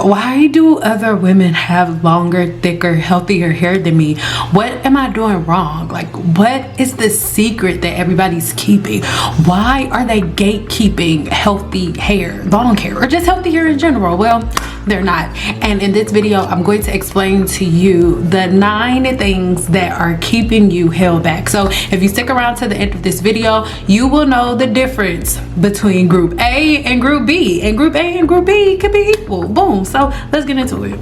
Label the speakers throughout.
Speaker 1: Why do other women have longer, thicker, healthier hair than me? What am I doing wrong? Like, what is the secret that everybody's keeping? Why are they gatekeeping healthy hair, long hair, or just healthy hair in general? Well, they're not. And in this video, I'm going to explain to you the 9 things that are keeping you held back. So if you stick around to the end of this video, you will know the difference between group A and group B. And group A and group B could be equal. Boom. So let's get into it.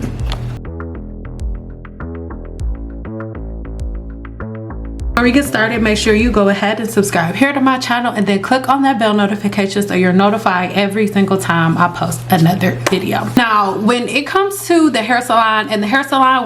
Speaker 1: Before we get started, make sure you go ahead and subscribe here to my channel and then click on that bell notification so you're notified every single time I post another video. Now, when it comes to the hair salon,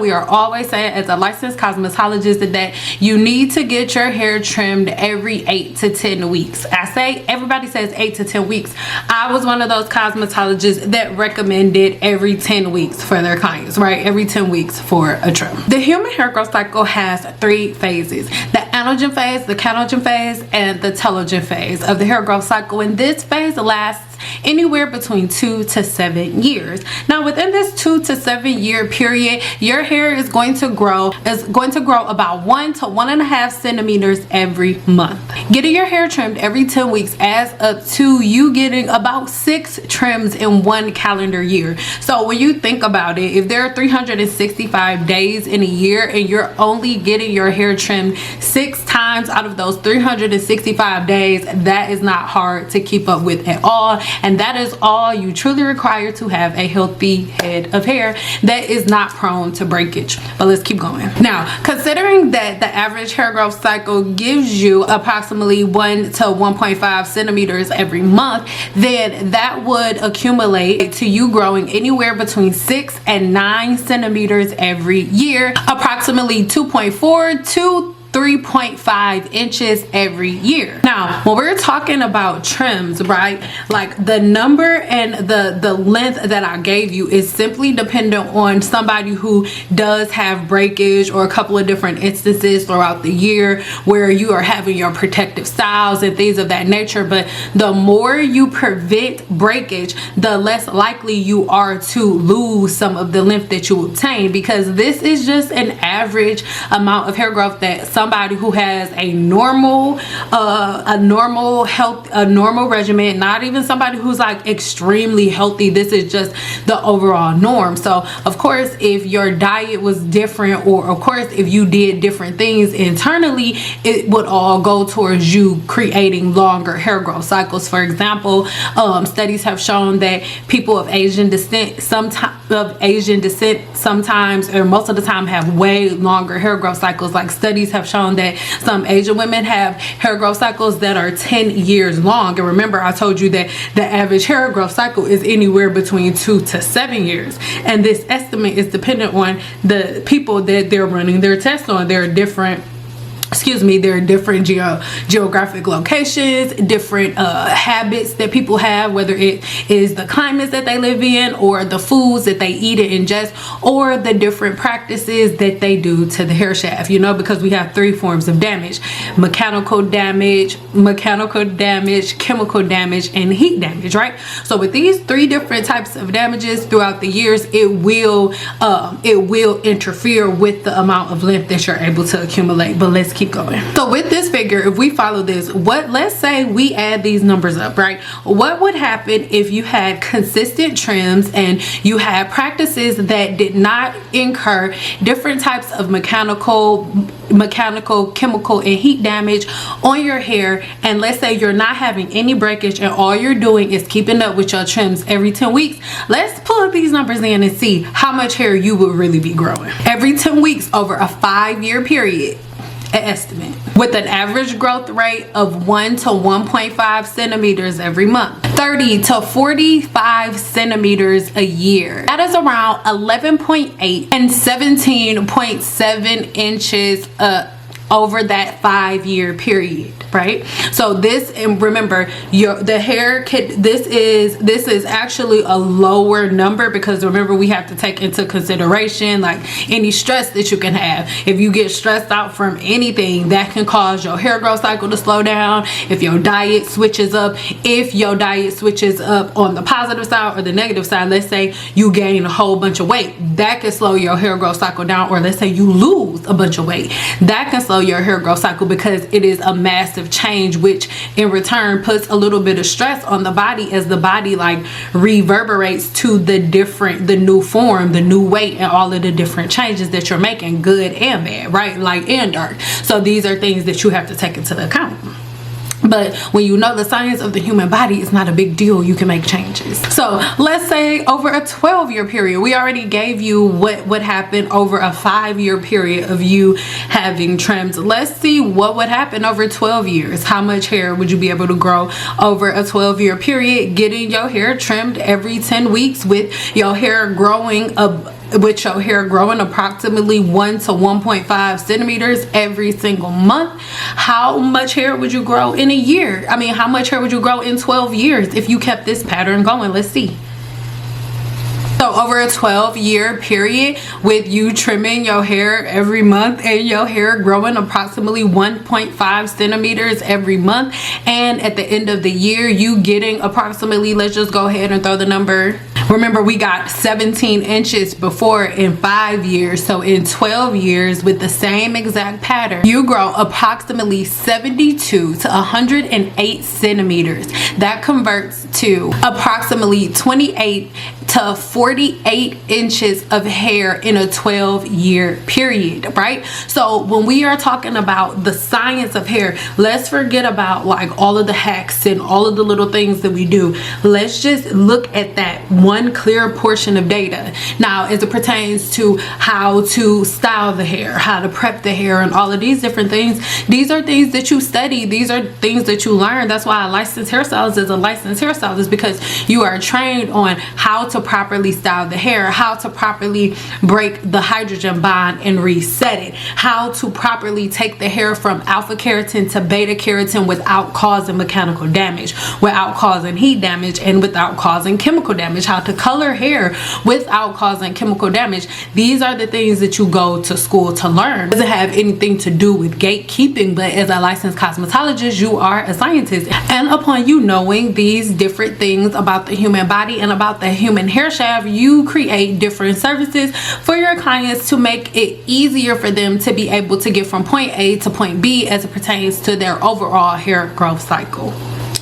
Speaker 1: we are always saying as a licensed cosmetologist that you need to get your hair trimmed every 8 to 10 weeks. I say everybody says 8 to 10 weeks. I was one of those cosmetologists that recommended every 10 weeks for their clients, right? Every 10 weeks for a trim. The human hair growth cycle has 3 phases. The anagen phase, the catagen phase, and the telogen phase of the hair growth cycle. And this phase lasts anywhere between 2 to 7 years. Now, within this 2 to 7 year period, your hair is going to grow about 1 to 1.5 centimeters every month. Getting your hair trimmed every 10 weeks adds up to you getting about 6 trims in 1 calendar year. So when you think about it, if there are 365 days in a year and you're only getting your hair trimmed 6 times out of those 365 days, that is not hard to keep up with at all. And that is all you truly require to have a healthy head of hair that is not prone to breakage. But let's keep going. Now, considering that the average hair growth cycle gives you approximately 1 to 1.5 centimeters every month, then that would accumulate to you growing anywhere between 6 and 9 centimeters every year, approximately 2.4 to 3.5 inches every year. Now, when we're talking about trims, right, like the number and the length that I gave you is simply dependent on somebody who does have breakage or a couple of different instances throughout the year where you are having your protective styles and things of that nature. But the more you prevent breakage, the less likely you are to lose some of the length that you obtain, because this is just an average amount of hair growth that somebody who has a normal regimen, not even somebody who's like extremely healthy, this is just the overall norm. So of course, if your diet was different, or of course if you did different things internally, it would all go towards you creating longer hair growth cycles. For example, studies have shown that people of Asian descent sometimes or most of the time have way longer hair growth cycles. Like studies have shown that some Asian women have hair growth cycles that are 10 years long. And remember, I told you that the average hair growth cycle is anywhere between 2 to 7 years. And this estimate is dependent on the people that they're running their tests on. There are different geographic locations, different habits that people have, whether it is the climates that they live in, or the foods that they eat and ingest, or the different practices that they do to the hair shaft, you know, because we have 3 forms of damage: mechanical damage, chemical damage, and heat damage, right? So with these 3 different types of damages throughout the years, it will interfere with the amount of length that you're able to accumulate. But let's keep going. So with this figure, if we follow this, let's say we add these numbers up, right? What would happen if you had consistent trims and you had practices that did not incur different types of mechanical, chemical, and heat damage on your hair? And let's say you're not having any breakage and all you're doing is keeping up with your trims every 10 weeks. Let's plug these numbers in and see how much hair you would really be growing every 10 weeks over a 5-year period. Estimate with an average growth rate of 1 to 1.5 centimeters every month, 30 to 45 centimeters a year. That is around 11.8 and 17.7 inches over that 5-year period. right? So this, and remember, the hair kit, this is actually a lower number, because remember, we have to take into consideration like any stress that you can have. If you get stressed out from anything, that can cause your hair growth cycle to slow down. If your diet switches up, on the positive side or the negative side, let's say you gain a whole bunch of weight, that can slow your hair growth cycle down. Or let's say you lose a bunch of weight, that can slow your hair growth cycle, because it is a massive change, which in return puts a little bit of stress on the body, as the body like reverberates to the new form, the new weight, and all of the different changes that you're making, good and bad, right? Light and dark. So these are things that you have to take into account. But when you know the science of the human body, it's not a big deal. You can make changes. So let's say over a 12-year period, we already gave you what would happen over a 5-year period of you having trims. Let's see what would happen over 12 years. How much hair would you be able to grow over a 12-year period, getting your hair trimmed every 10 weeks with your hair growing approximately 1 to 1.5 centimeters every single month? How much hair would you grow in a year? I mean, how much hair would you grow in 12 years if you kept this pattern going? Let's see. So over a 12-year period, with you trimming your hair every month and your hair growing approximately 1.5 centimeters every month, and at the end of the year you getting approximately, let's just go ahead and throw the number. Remember, we got 17 inches before in 5 years. So in 12 years with the same exact pattern, you grow approximately 72 to 108 centimeters. That converts to approximately 28 to 48 inches of hair in a 12-year period, right? So when we are talking about the science of hair, let's forget about like all of the hacks and all of the little things that we do. Let's just look at that one clear portion of data. Now, as it pertains to how to style the hair, how to prep the hair, and all of these different things, these are things that you study. These are things that you learn. That's why a licensed hairstylist is a licensed hairstylist, because you are trained on how to properly style the hair, how to properly break the hydrogen bond and reset it, how to properly take the hair from alpha keratin to beta keratin without causing mechanical damage, without causing heat damage, and without causing chemical damage, how to color hair without causing chemical damage. These are the things that you go to school to learn. It doesn't have anything to do with gatekeeping, but as a licensed cosmetologist, you are a scientist. And upon you knowing these different things about the human body and about the human hair shaft, you create different services for your clients to make it easier for them to be able to get from point A to point B as it pertains to their overall hair growth cycle.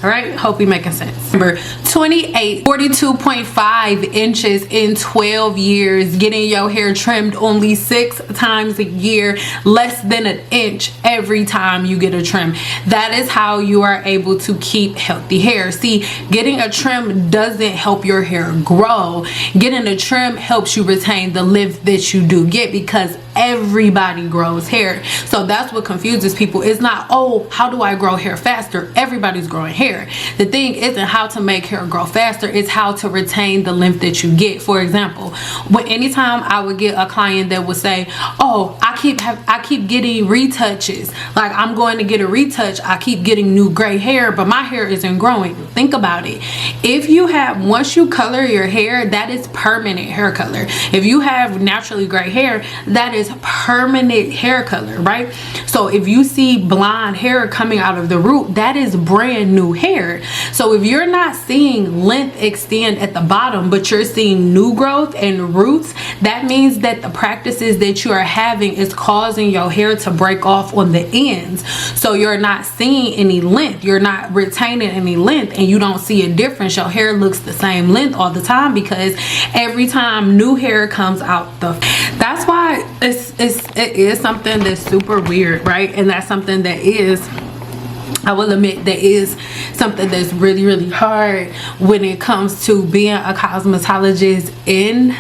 Speaker 1: All right, hope you're making sense. Remember, 42.5 inches in 12 years, getting your hair trimmed only 6 times a year, less than an inch every time you get a trim. That is how you are able to keep healthy hair. See, getting a trim doesn't help your hair grow. Getting a trim helps you retain the length that you do get, because everybody grows hair. So that's what confuses people. It's not, oh, how do I grow hair faster? Everybody's growing hair. The thing isn't how to make hair grow faster, it's how to retain the length that you get. For example, anytime I would get a client that would say, oh, I keep getting retouches, like I'm going to get a retouch, I keep getting new gray hair, but my hair isn't growing. Think about it. If you have, once you color your hair, that is permanent hair color. If you have naturally gray hair, that is permanent hair color, right? So if you see blonde hair coming out of the root, that is brand new hair. So if you're not seeing length extend at the bottom, but you're seeing new growth and roots, that means that the practices that you are having is causing your hair to break off on the ends. So you're not seeing any length, you're not retaining any length, and you don't see a difference. Your hair looks the same length all the time, because every time new hair comes out, that's why it is something that's super weird, right? And that's something that is, I will admit, that is something that's really, really hard when it comes to being a cosmetologist in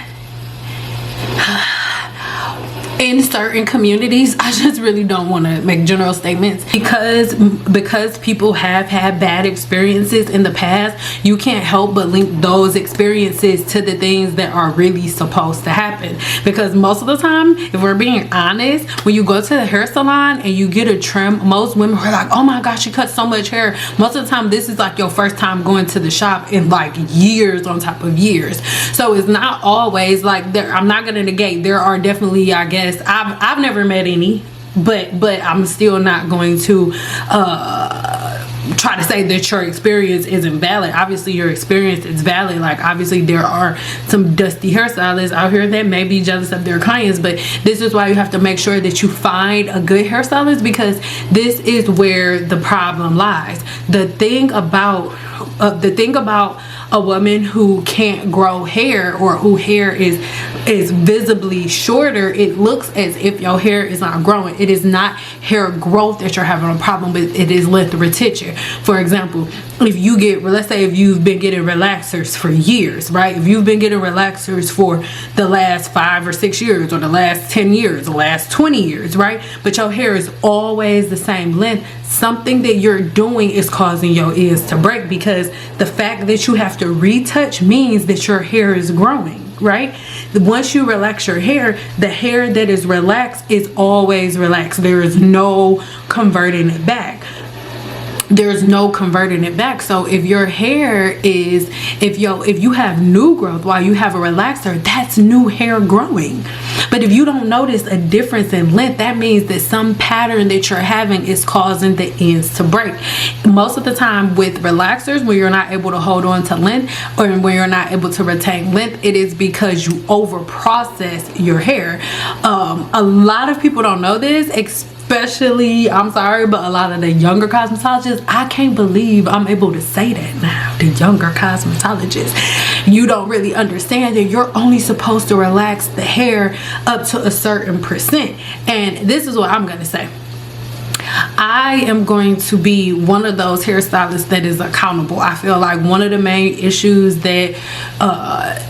Speaker 1: in certain communities, I just really don't want to make general statements because people have had bad experiences in the past. You can't help but link those experiences to the things that are really supposed to happen, because most of the time, if we're being honest, when you go to the hair salon and you get a trim, most women are like, oh my gosh, she cut so much hair. Most of the time this is like your first time going to the shop in like years on top of years. So it's not always like I'm not gonna negate, there are definitely, I guess, I've never met any, but I'm still not going to try to say that your experience isn't valid. Obviously your experience is valid. Like obviously there are some dusty hairstylists out here that may be jealous of their clients, but this is why you have to make sure that you find a good hairstylist, because this is where the problem lies. The thing about a woman who can't grow hair, or who hair is visibly shorter, it looks as if your hair is not growing. It is not hair growth that you're having a problem with, it is length retention. For example, if you get, let's say if you've been getting relaxers for years, right? If you've been getting relaxers for the last 5 or 6 years, or the last 10 years, the last 20 years, right? But your hair is always the same length, something that you're doing is causing your ends to break, because the fact that you have to retouch means that your hair is growing, right? Once you relax your hair, the hair that is relaxed is always relaxed. There is no converting it back. There's no converting it back. So if your hair is, if you have new growth while you have a relaxer, that's new hair growing. But if you don't notice a difference in length, that means that some pattern that you're having is causing the ends to break. Most of the time with relaxers, when you're not able to hold on to length, or when you're not able to retain length, it is because you over process your hair. A lot of people don't know this, especially, I'm sorry, but a lot of the younger cosmetologists, I can't believe I'm able to say that now, the younger cosmetologists, you don't really understand that you're only supposed to relax the hair up to a certain percent. And this is what I'm gonna say. I am going to be one of those hairstylists that is accountable. I feel like one of the main issues that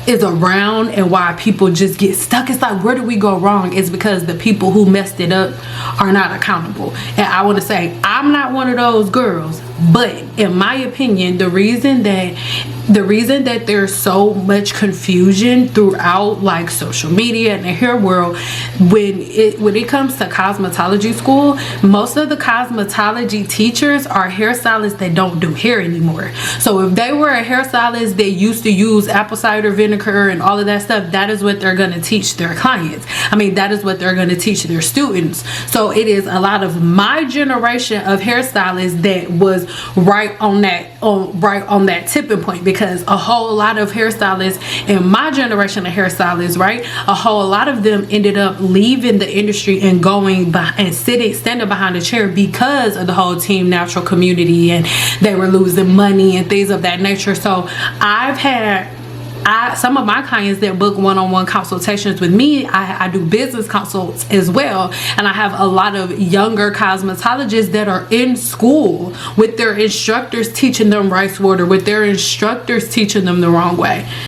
Speaker 1: is around and why people just get stuck, it's like, where do we go wrong? Is because the people who messed it up are not accountable. And I want to say, I'm not one of those girls, but in my opinion, the reason that there's so much confusion throughout like social media and the hair world, when it comes to cosmetology school, most of the cosmetology teachers are hairstylists that don't do hair anymore. So if they were a hairstylist that used to use apple cider vinegar and all of that stuff, that is what they're going to teach their clients. I mean, that is what they're going to teach their students. So it is a lot of my generation of hairstylists that was right on that tipping point, because a whole lot of hairstylists in my generation of hairstylists, right, a whole lot of them ended up leaving the industry and going by and standing behind a chair because of the whole team natural community, and they were losing money and things of that nature. So I've had some of my clients that book one-on-one consultations with me, I do business consults as well, and I have a lot of younger cosmetologists that are in school with their instructors teaching them rice water, with their instructors teaching them the wrong way.